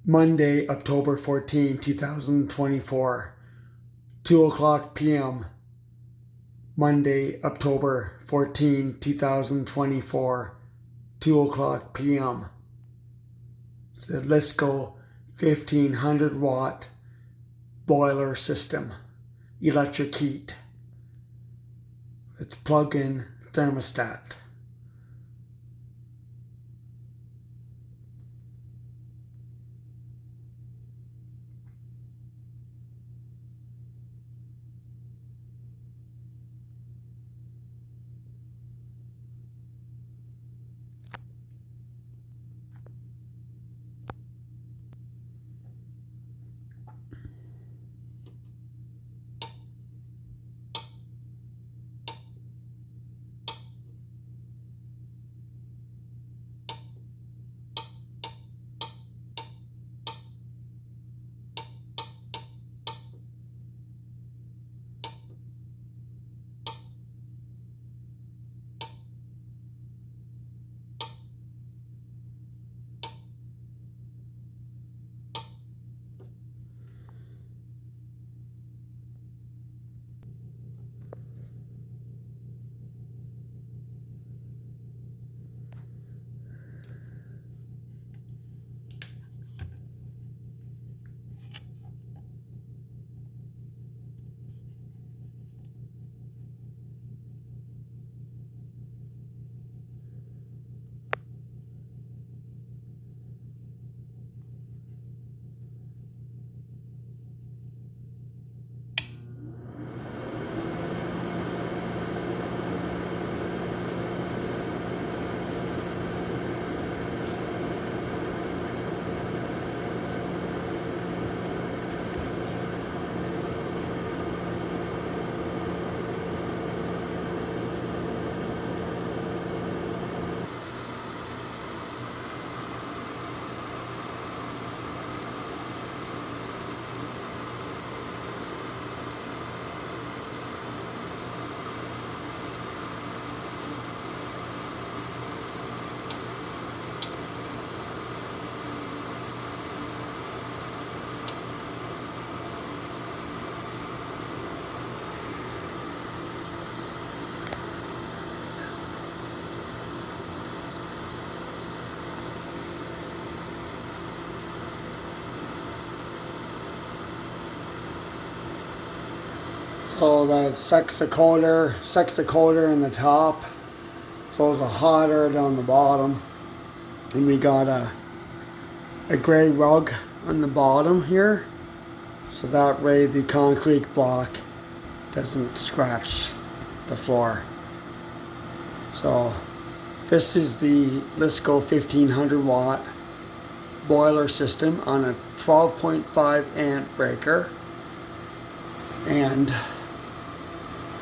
Monday, October 14, 2024, 2 o'clock p.m. Monday, October 14, 2024, 2 o'clock p.m. It's the LASKO 1500 watt boiler system, electric heat. It's plug-in thermostat. So that sucks the colder in the top, throws a hot air down the bottom, and we got a gray rug on the bottom here, so that way the concrete block doesn't scratch the floor. So this is the LASKO 1500 watt boiler system on a 12.5 amp breaker, and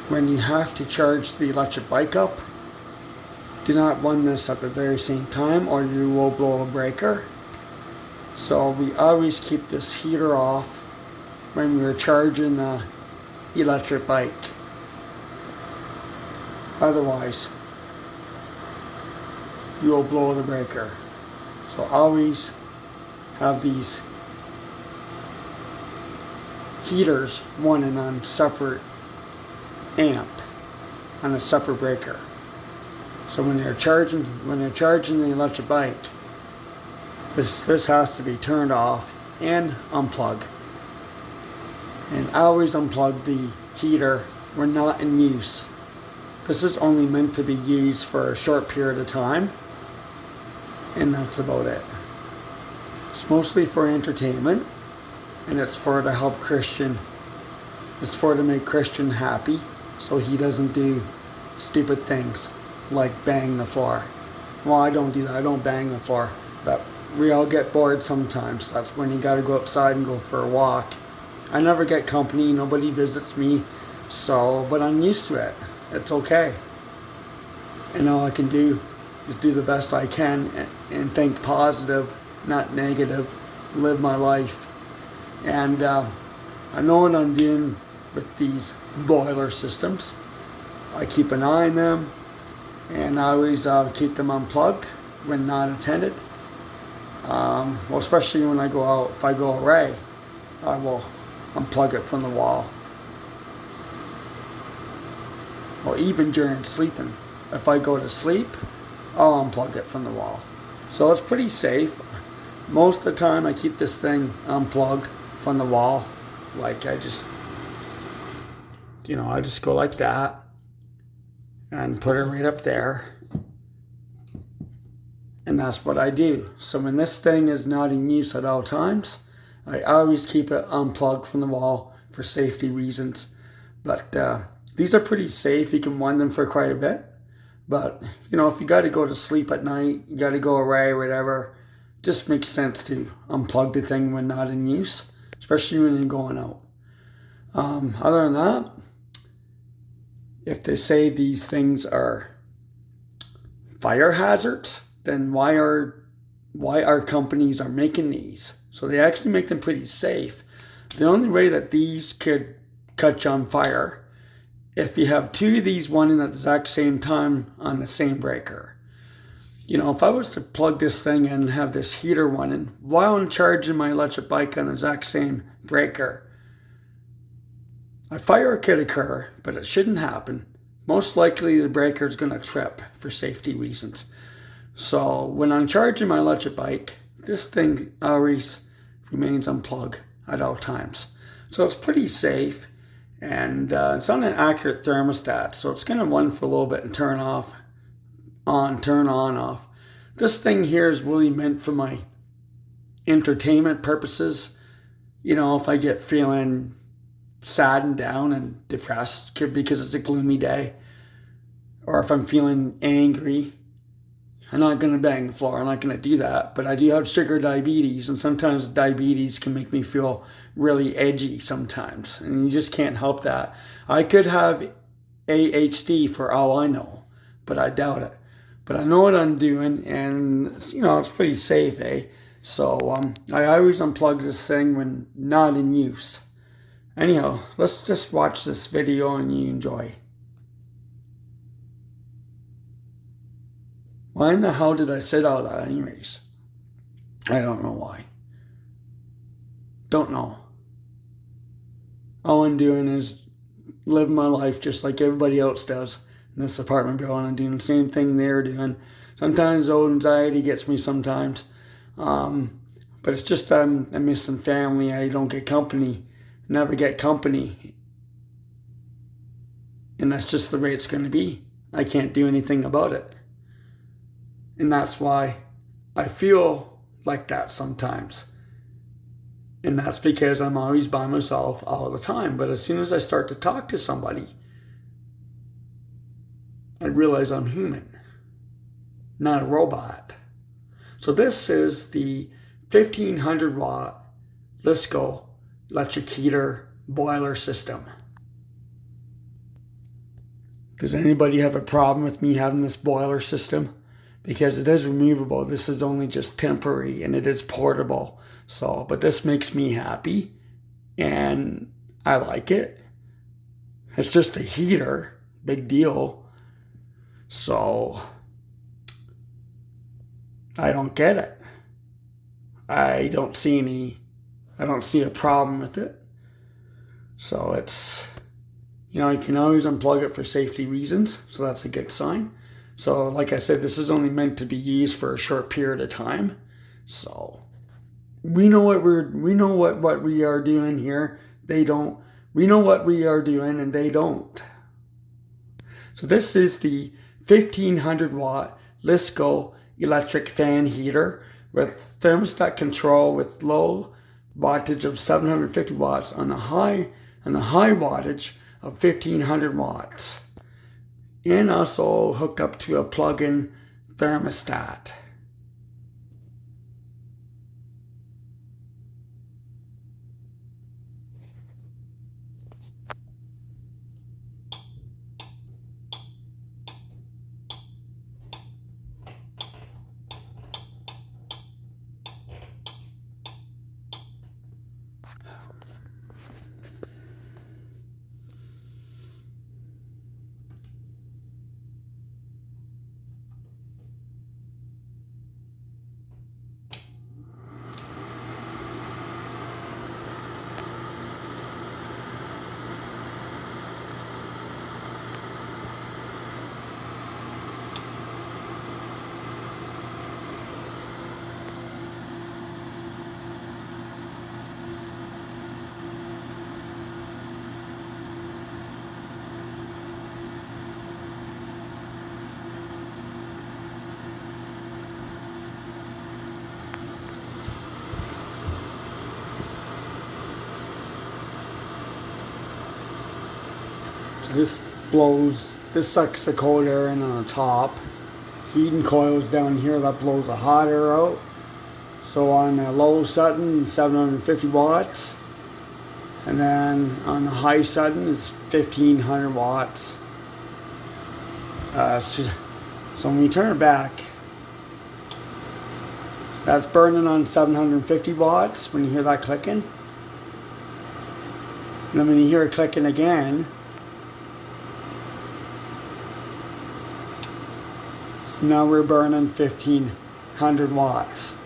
when you have to charge the electric bike up, do not run this at the very same time or you will blow a breaker. So we always keep this heater off when we're charging the electric bike. Otherwise, you will blow the breaker. So always have these heaters running on separate amp on a separate breaker. So when you're charging the electric bike, this has to be turned off and unplugged. And always unplug the heater when not in use. This is only meant to be used for a short period of time, and that's about it. It's mostly for entertainment, and it's for to help Christian. It's for to make Christian happy, so he doesn't do stupid things like bang the floor. Well, I don't do that. I don't bang the floor, but we all get bored sometimes. That's when you gotta go outside and go for a walk. I never get company. Nobody visits me, but I'm used to it. It's okay. And all I can do is do the best I can and think positive, not negative. Live my life. And I know what I'm doing with these boiler systems. I keep an eye on them, and I always keep them unplugged when not attended. Well, especially when I go out, if I go away, I will unplug it from the wall. Or even during sleeping. If I go to sleep, I'll unplug it from the wall. So it's pretty safe. Most of the time I keep this thing unplugged from the wall. Like I just go like that and put it right up there. And that's what I do. So when this thing is not in use at all times, I always keep it unplugged from the wall for safety reasons. But these are pretty safe. You can wind them for quite a bit. But, if you got to go to sleep at night, you got to go away, whatever, just makes sense to unplug the thing when not in use, especially when you're going out. Other than that, if they say these things are fire hazards, then why our companies are making these? So they actually make them pretty safe. The only way that these could catch on fire if you have two of these running at the exact same time on the same breaker. If I was to plug this thing in and have this heater running while I'm charging my electric bike on the exact same breaker, a fire could occur, but it shouldn't happen. Most likely the breaker is going to trip for safety reasons. So when I'm charging my electric bike, this thing always remains unplugged at all times. So it's pretty safe. And it's on an accurate thermostat, so it's going to run for a little bit and turn off, on, turn on, off. This thing here is really meant for my entertainment purposes. If I get feeling sad and down and depressed because it's a gloomy day, or if I'm feeling angry, I'm not going to bang the floor. I'm not going to do that. But I do have sugar diabetes, and sometimes diabetes can make me feel really edgy sometimes, and you just can't help that. I could have ADHD for all I know, but I doubt it. But I know what I'm doing, and it's pretty safe, eh? So I always unplug this thing when not in use. Anyhow, let's just watch this video and you enjoy. Why in the hell did I say all that anyways? I don't know why. Don't know. All I'm doing is living my life just like everybody else does in this apartment building. I'm doing the same thing they're doing. Sometimes old anxiety gets me sometimes. But it's just I'm missing family. I don't get company. Never get company. And that's just the way it's going to be. I can't do anything about it. And that's why I feel like that sometimes. And that's because I'm always by myself all the time. But as soon as I start to talk to somebody, I realize I'm human, not a robot. So this is the 1500 watt LASKO electric heater boiler system. Does anybody have a problem with me having this boiler system? Because it is removable. This is only just temporary and it is portable. So, but this makes me happy and I like it. It's just a heater, big deal. So, I don't get it. I don't see a problem with it. So it's, you can always unplug it for safety reasons. So that's a good sign. So like I said, this is only meant to be used for a short period of time. So we know what we are doing here. They don't. We know what we are doing and they don't. So this is the 1500 watt LASKO electric fan heater with thermostat control with low wattage of 750 watts on the high wattage of 1500 watts. And also hook up to a plug-in thermostat. This this sucks the cold air in on the top. Heating coils down here, that blows the hot air out. So on the low setting, 750 watts. And then on the high setting, it's 1500 watts. So when you turn it back, that's burning on 750 watts when you hear that clicking. And then when you hear it clicking again, so now we're burning 1500 watts.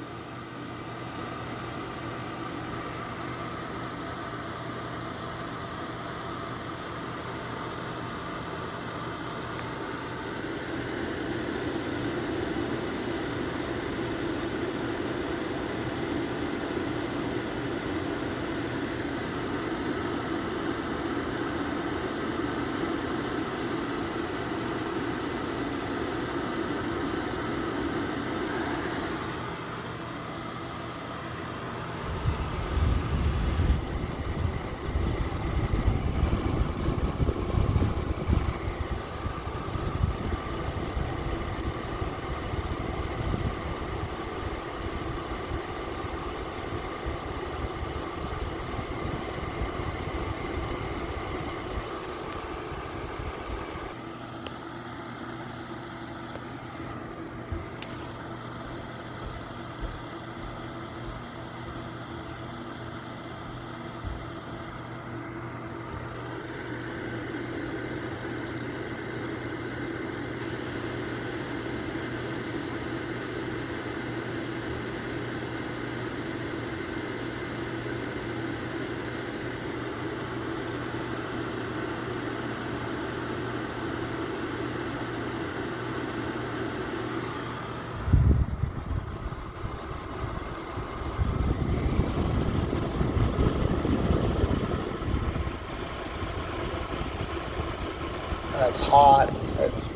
It's hot. It's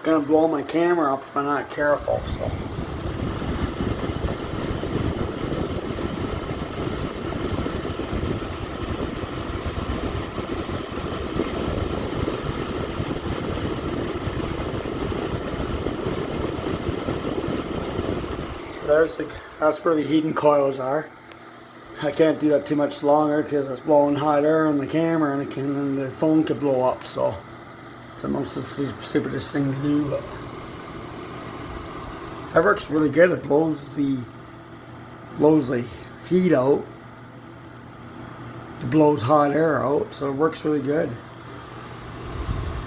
gonna blow my camera up if I'm not careful. So. That's where the heating coils are. I can't do that too much longer because it's blowing hot air on the camera and the phone could blow up. So it's almost the stupidest thing to do, but that works really good. It blows the heat out. It blows hot air out, so it works really good.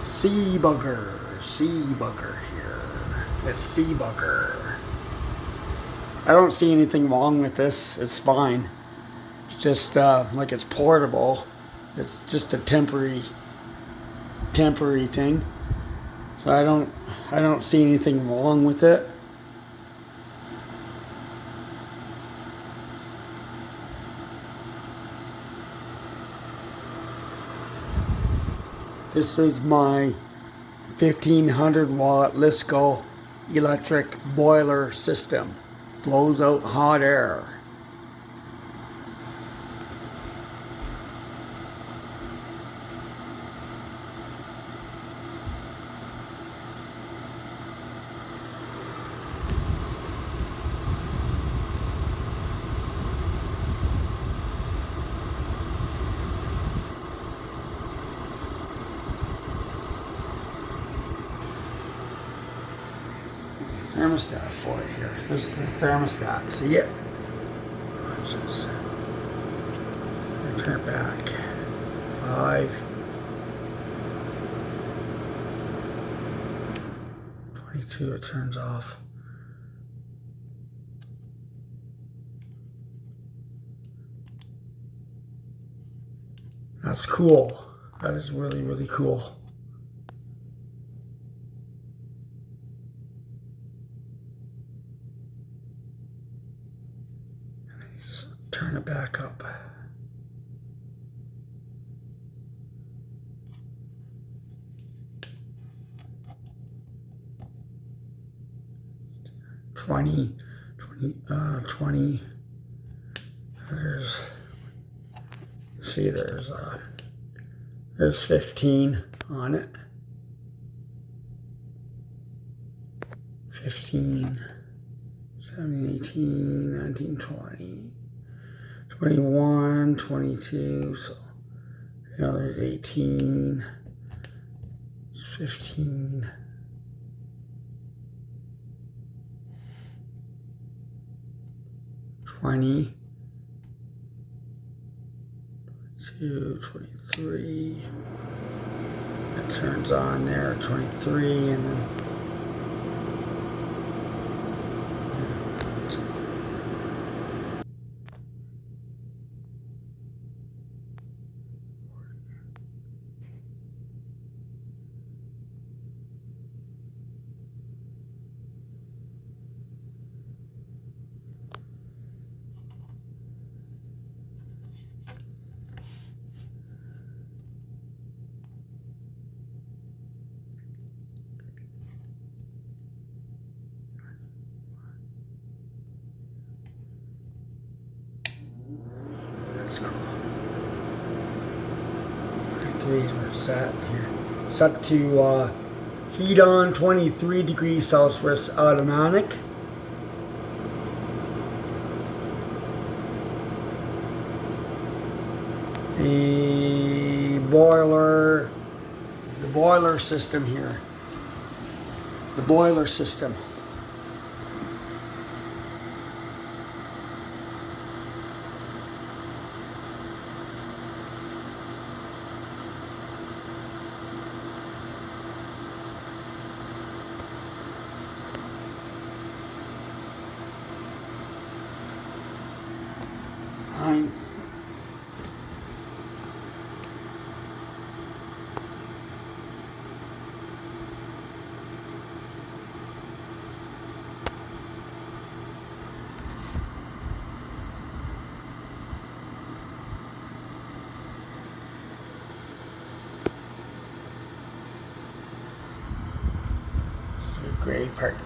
Sea bugger here. It's sea bugger. I don't see anything wrong with this. It's fine. It's just like it's portable. It's just a temporary thing. So I don't see anything wrong with it. This is my 1500 watt LASKO electric boiler system. Blows out hot air. Thermostat for it here. There's the thermostat. See it? Watch this. Turn it back. 5. 22, it turns off. That's cool. That is really, really cool. Turn it back up. Twenty. There's There's 15 on it. 15, 17, 18, 19, 20, 21, 22, so there's 18, 15, 20, 22, 23, that turns on there, 23, and then that's cool. 23 is where it's at here. Set to heat on 23 degrees Celsius automatic. The boiler system here. The boiler system.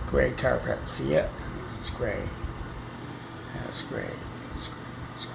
Gray carpet. See it? It's gray. That's gray. It's gray. It's gray.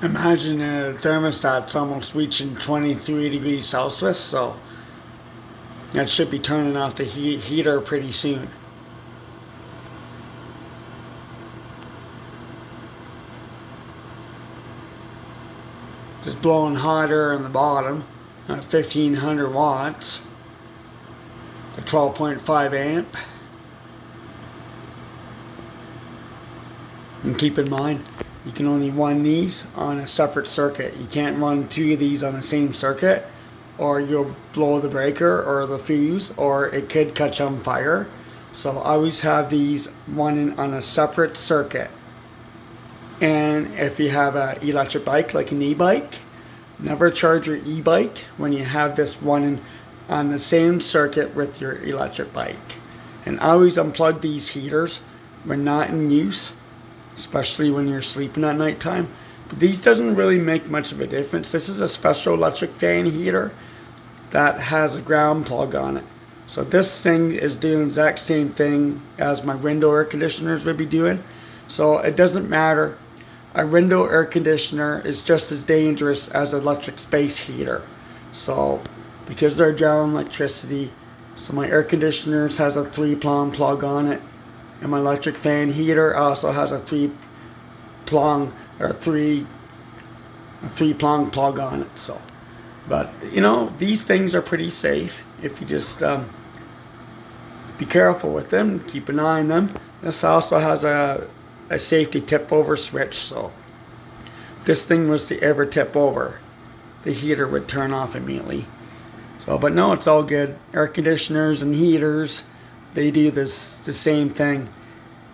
Imagine a thermostat's almost reaching 23 degrees Celsius, so that should be turning off the heater pretty soon. It's blowing hot air in the bottom at 1500 watts, a 12.5 amp. And keep in mind, you can only run these on a separate circuit. You can't run two of these on the same circuit, or you'll blow the breaker or the fuse, or it could catch on fire. So I always have these running on a separate circuit. And if you have an electric bike like an e-bike, never charge your e-bike when you have this running on the same circuit with your electric bike. And always unplug these heaters when not in use, especially when you're sleeping at nighttime. But these doesn't really make much of a difference. This is a special electric fan heater that has a ground plug on it. So this thing is doing the exact same thing as my window air conditioners would be doing. So it doesn't matter. A window air conditioner is just as dangerous as an electric space heater. So because they're drawing electricity, so my air conditioners has a 3-prong plug on it. And my electric fan heater also has a 3-prong plug on it. So, but you know, these things are pretty safe if you just be careful with them, keep an eye on them. This also has a safety tip over switch, so if this thing was to ever tip over, the heater would turn off immediately. So, but no, it's all good. Air conditioners and heaters, they do the same thing,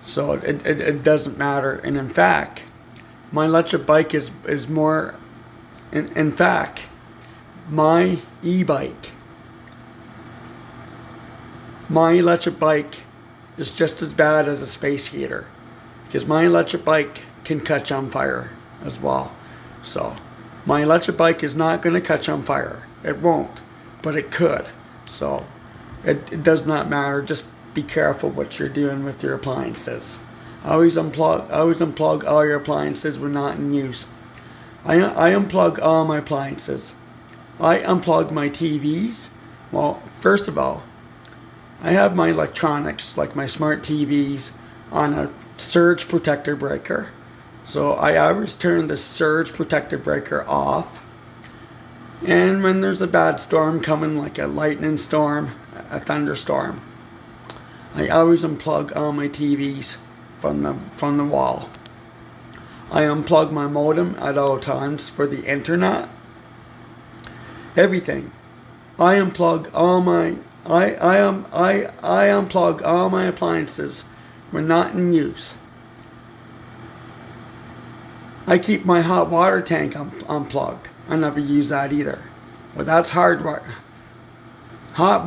so it doesn't matter. And in fact, my electric bike is more. In fact, my e-bike, my electric bike is just as bad as a space heater, because my electric bike can catch on fire as well. So my electric bike is not going to catch on fire. It won't, but it could. So it does not matter. Just be careful what you're doing with your appliances. Always unplug all your appliances when not in use. I unplug all my appliances. I unplug my TVs. Well, first of all, I have my electronics, like my smart TVs, on a surge protector breaker. So I always turn the surge protector breaker off. And when there's a bad storm coming, like a lightning storm, a thunderstorm, I always unplug all my TVs from the wall. I unplug my modem at all times for the internet. Everything. I unplug all my I unplug all my appliances when not in use. I keep my hot water tank unplugged. I never use that either. But that's hardwired. Hot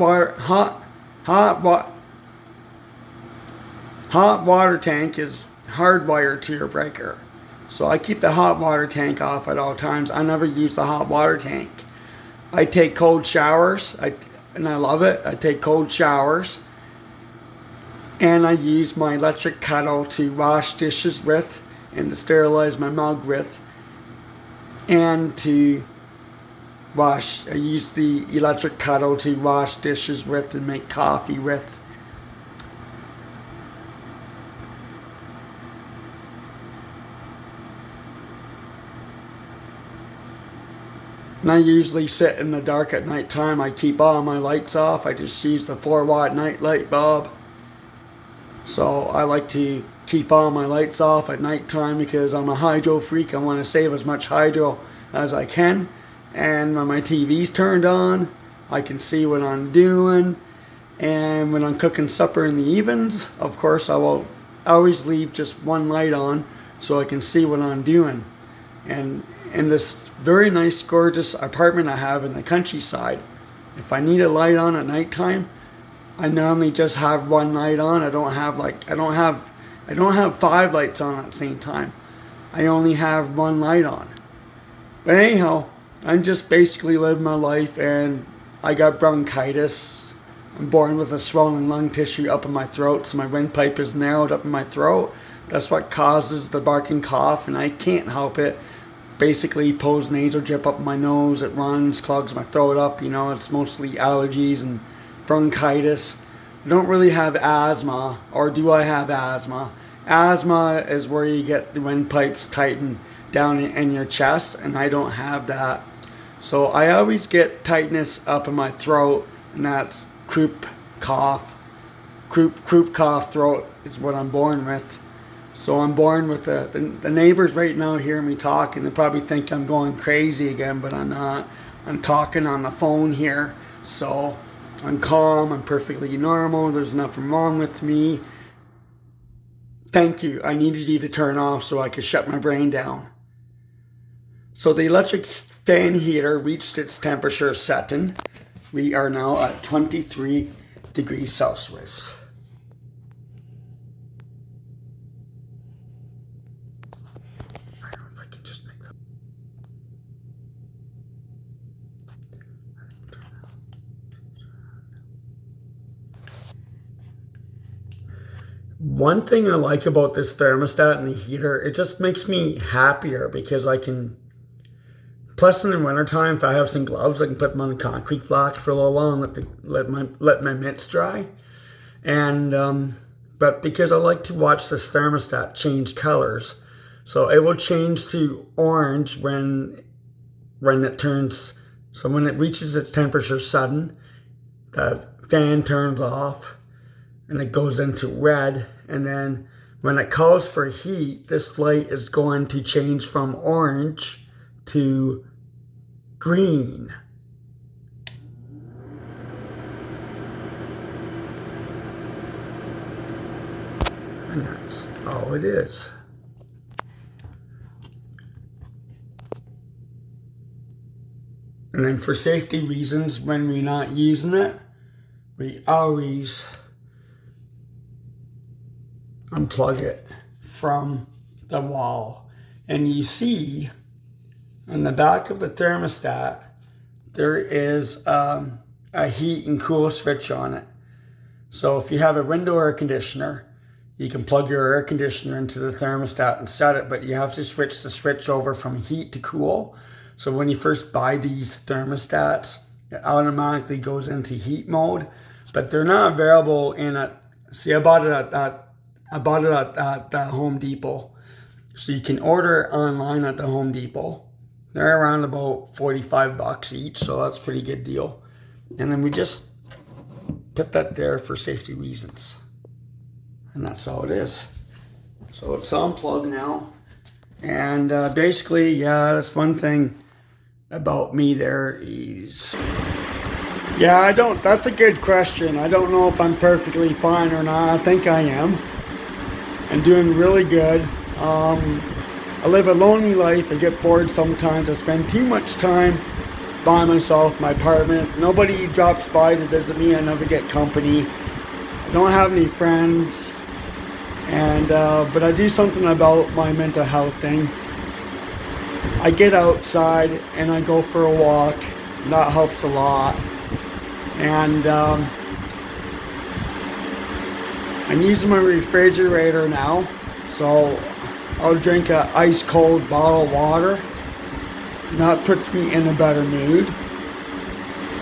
water tank is hardwired to your breaker. So I keep the hot water tank off at all times. I never use the hot water tank. I take cold showers, and I love it. I take cold showers. And I use my electric kettle to wash dishes with, and to sterilize my mug with, and to wash. I use the electric kettle to wash dishes with and make coffee with. And I usually sit in the dark at night time. I keep all my lights off. I just use the 4-watt night light bulb. So I like to keep all my lights off at night time because I'm a hydro freak. I want to save as much hydro as I can. And when my TV's turned on, I can see what I'm doing. And when I'm cooking supper in the evenings, of course, I will always leave just one light on so I can see what I'm doing. And in this very nice, gorgeous apartment I have in the countryside, if I need a light on at nighttime, I normally just have one light on. I don't have 5 lights on at the same time. I only have one light on. But anyhow, I'm just basically living my life, and I got bronchitis. I'm born with a swollen lung tissue up in my throat, so my windpipe is narrowed up in my throat. That's what causes the barking cough, and I can't help it. basically pulls nasal drip up my nose. It runs, clogs my throat up. It's mostly allergies and bronchitis. I don't really have asthma, or do I have asthma? Asthma is where you get the windpipes tightened down in your chest, and I don't have that. So I always get tightness up in my throat, and that's croup cough. Croup cough throat is what I'm born with. So I'm born with the neighbors right now hear me talk, and they probably think I'm going crazy again, but I'm not. I'm talking on the phone here, so I'm calm, I'm perfectly normal, there's nothing wrong with me. Thank you. I needed you to turn off so I could shut my brain down. So the electric fan heater reached its temperature setting. We are now at 23 degrees Celsius. I don't know if I can just make that. One thing I like about this thermostat and the heater, it just makes me happier because I can, plus in the wintertime, if I have some gloves, I can put them on a concrete block for a little while and let my mitts dry. And but because I like to watch this thermostat change colors, so it will change to orange when it turns. So when it reaches its temperature sudden, the fan turns off and it goes into red. And then when it calls for heat, this light is going to change from orange to green. And that's all it is. And then for safety reasons, when we're not using it, we always unplug it from the wall. And you see on the back of the thermostat, there is a heat and cool switch on it. So if you have a window air conditioner, you can plug your air conditioner into the thermostat and set it, but you have to switch the switch over from heat to cool. So when you first buy these thermostats, it automatically goes into heat mode, but they're not available in a, see, I bought it at the Home Depot. So you can order it online at the Home Depot. They're around about $45 each, so that's a pretty good deal. And then we just put that there for safety reasons. And that's all it is. So it's unplugged now. And basically, yeah, that's one thing about me there is... Yeah, that's a good question. I don't know if I'm perfectly fine or not. I think I am. I'm doing really good. I live a lonely life. I get bored sometimes. I spend too much time by myself in my apartment. Nobody drops by to visit me. I never get company. I don't have any friends. And but I do something about my mental health thing. I get outside and I go for a walk. That helps a lot. And I'm using my refrigerator now, so I'll drink an ice cold bottle of water, and that puts me in a better mood.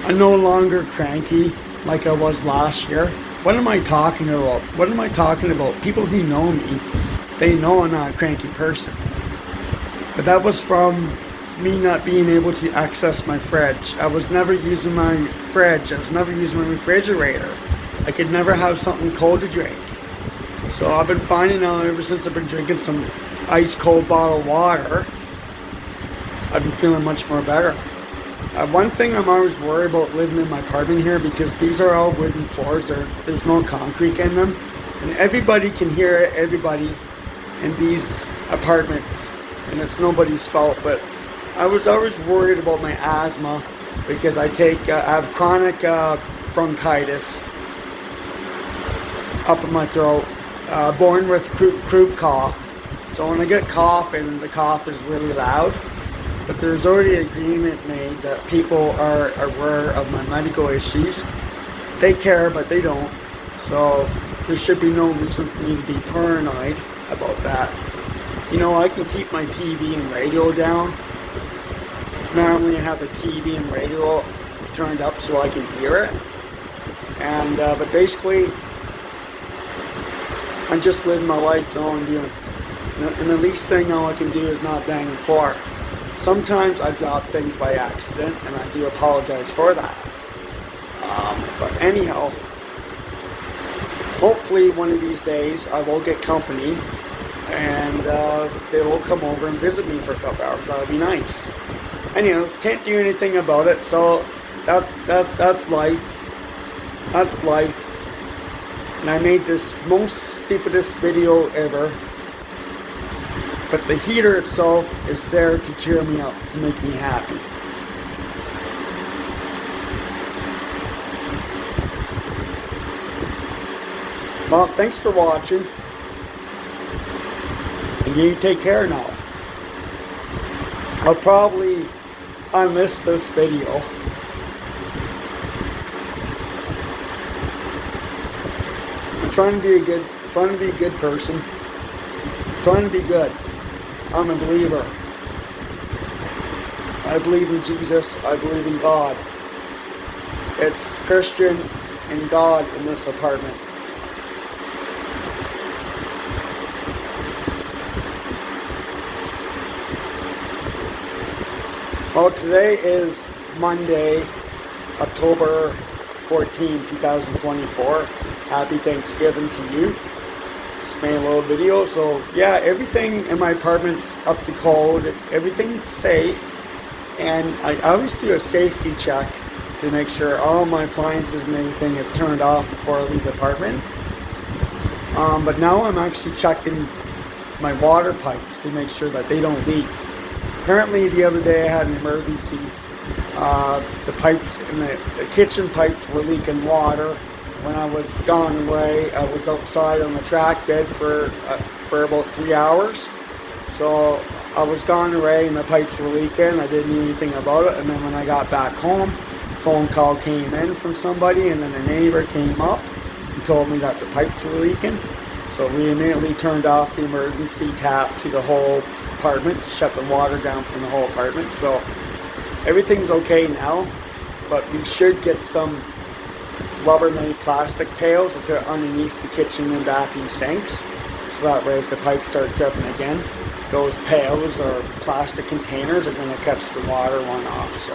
I'm no longer cranky like I was last year. What am I talking about? What am I talking about? People who know me, they know I'm not a cranky person. But that was from me not being able to access my fridge. I was never using my fridge. I was never using my refrigerator. I could never have something cold to drink. So I've been finding out ever since I've been drinking some ice cold bottled water, I've been feeling much more better. One thing I'm always worried about living in my apartment here, because these are all wooden floors, there's no concrete in them, and everybody can hear everybody in these apartments, and it's nobody's fault. But I was always worried about my asthma because I have chronic bronchitis up in my throat, born with croup cough. So when I get cough, and the cough is really loud, but there's already an agreement made that people are aware of my medical issues. They care, but they don't. So there should be no reason for me to be paranoid about that. You know, I can keep my TV and radio down. Normally I have the TV and radio turned up so I can hear it. And but basically, I'm just living my life, all I'm doing. And the least thing all I can do is not bang the floor. Sometimes I drop things by accident, and I do apologize for that. But anyhow, hopefully one of these days I will get company, and they will come over and visit me for a couple hours. That would be nice. Anyhow, can't do anything about it, so that's life. That's life. And I made this most stupidest video ever. But the heater itself is there to cheer me up, to make me happy. Well, thanks for watching. And you take care now. I'll probably unlist this video. I'm trying to be a good person. I'm trying to be good. I'm a believer. I believe in Jesus. I believe in God. It's Christian and God in this apartment. Well, today is Monday, October 14, 2024. Happy Thanksgiving to you. Made a little video. So yeah, everything in my apartment's up to code, everything's safe, and I always do a safety check to make sure all my appliances and everything is turned off before I leave the apartment. But now I'm actually checking my water pipes to make sure that they don't leak. Apparently the other day I had an emergency. The pipes in the kitchen pipes were leaking water. When I was gone away, I was outside on the track bed for about 3 hours. So I was gone away and the pipes were leaking. I didn't know anything about it. And then when I got back home, phone call came in from somebody, and then a neighbor came up and told me that the pipes were leaking. So we immediately turned off the emergency tap to the whole apartment to shut the water down from the whole apartment. So everything's okay now, but we should get some Rubbermaid plastic pails to put underneath the kitchen and bathroom sinks, so that way if the pipes start dripping again, those pails or plastic containers are going to catch the water one off. So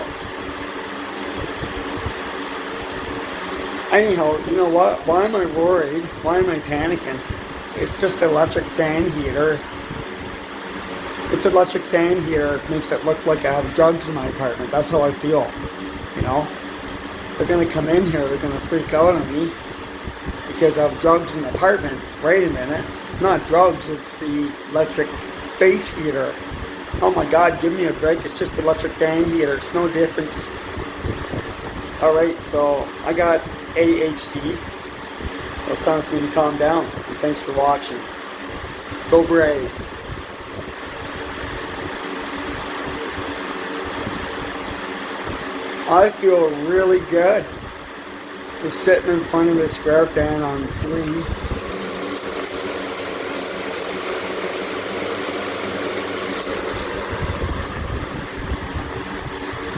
anyhow, you know what? Why am I worried? Why am I panicking? It's just an electric fan heater. It's an electric fan heater. It makes it look like I have drugs in my apartment. That's how I feel, you know? They're going to come in here, they're going to freak out on me because I have drugs in the apartment. Wait a minute, it's not drugs, it's the electric space heater. Oh my God, give me a break, it's just electric fan heater, it's no difference. Alright, so I got ADHD. So it's time for me to calm down. And thanks for watching. Go brave. I feel really good just sitting in front of this square fan on 3.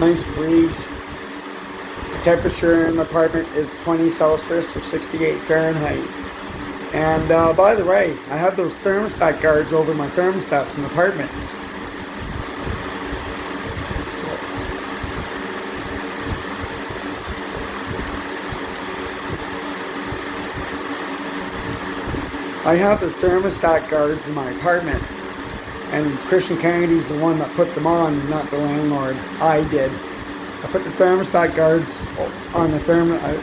Nice breeze. The temperature in the apartment is 20 Celsius or 68 Fahrenheit. And by the way, I have those thermostat guards over my thermostats in the apartment. I have the thermostat guards in my apartment, and Christian Kennedy's the one that put them on, not the landlord. I did. I put the thermostat guards on the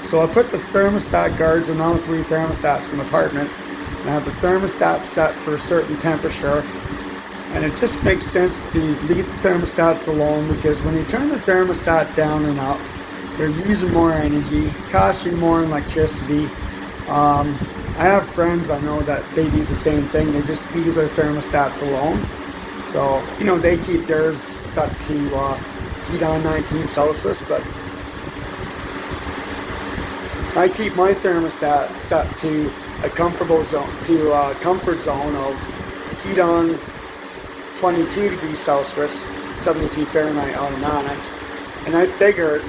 so I put the thermostat guards on all 3 thermostats in the apartment, and I have the thermostat set for a certain temperature, and it just makes sense to leave the thermostats alone, because when you turn the thermostat down and up, you're using more energy, costs you more electricity. I have friends I know that they do the same thing. They just leave their thermostats alone. So, you know, they keep theirs set to heat on 19 Celsius, but I keep my thermostat set to a comfort zone of heat on 22 degrees Celsius, 72 Fahrenheit automatic, and I figured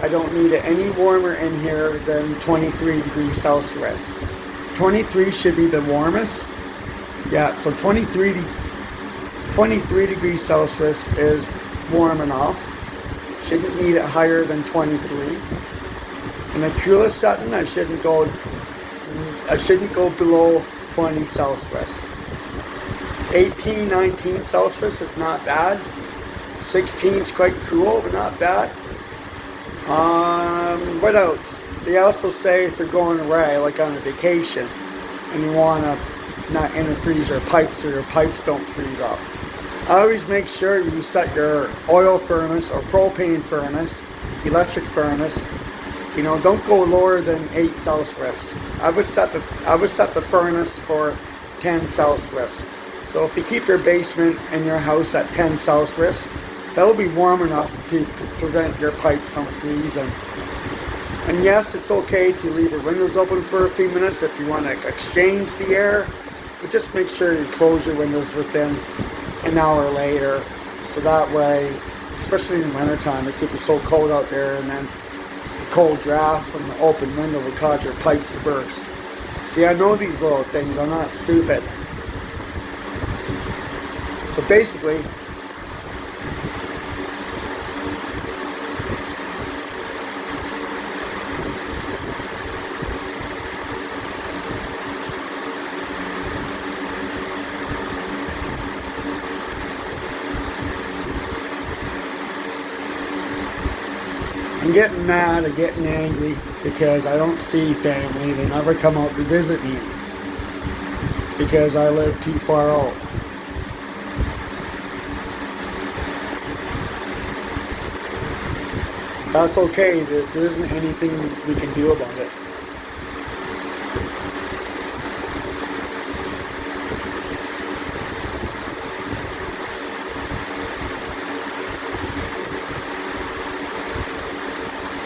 I don't need it any warmer in here than 23 degrees Celsius. 23 should be the warmest. Yeah, so 23 degrees Celsius is warm enough. Shouldn't need it higher than 23. In the coolest setting, I shouldn't go below 20 Celsius. 18, 19 Celsius is not bad. 16 is quite cool, but not bad. What else? They also say if you're going away, like on a vacation, and you want to not interfreeze your pipes so your pipes don't freeze up. I always make sure you set your oil furnace or propane furnace, electric furnace, you know, don't go lower than 8 Celsius. I would set the furnace for 10 Celsius. So if you keep your basement and your house at 10 Celsius, that will be warm enough to prevent your pipes from freezing. And yes, it's okay to leave your windows open for a few minutes if you want to exchange the air, but just make sure you close your windows within an hour later, so that way, especially in the wintertime, it could be so cold out there, and then the cold draft from the open window would cause your pipes to burst. See, I know these little things, I'm not stupid. So basically, I'm getting mad and getting angry because I don't see family. They never come out to visit me because I live too far out. That's okay. There isn't anything we can do about it.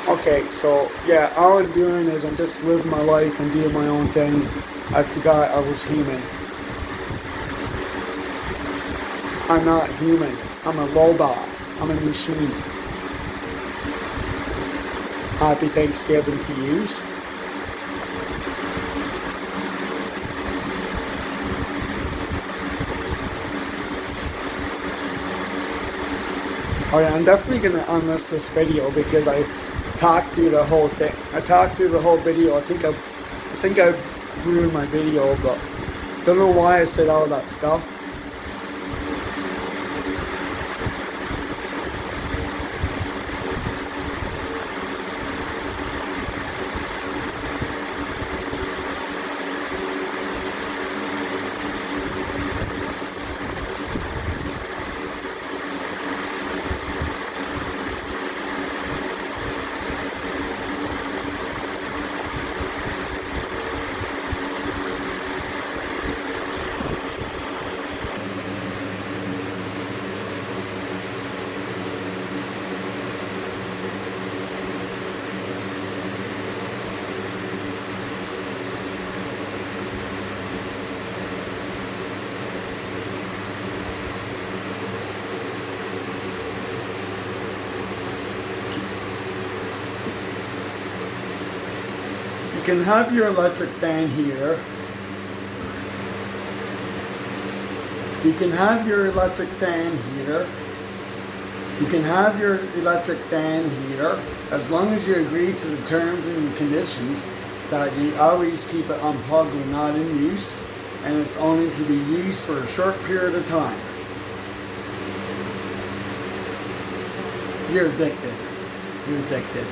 Okay, so yeah, all I'm doing is I'm just living my life and doing my own thing. I forgot I was human. I'm not human. I'm a robot. I'm a machine. Happy Thanksgiving to yous. Oh yeah, I'm definitely gonna unlist this video because I talked through the whole thing. I talked through the whole video. I think I ruined my video, but don't know why I said all that stuff. You can have your electric fan heater. You can have your electric fan heater. You can have your electric fan heater as long as you agree to the terms and conditions that you always keep it unplugged when not in use, and it's only to be used for a short period of time. You're addicted. You're addicted.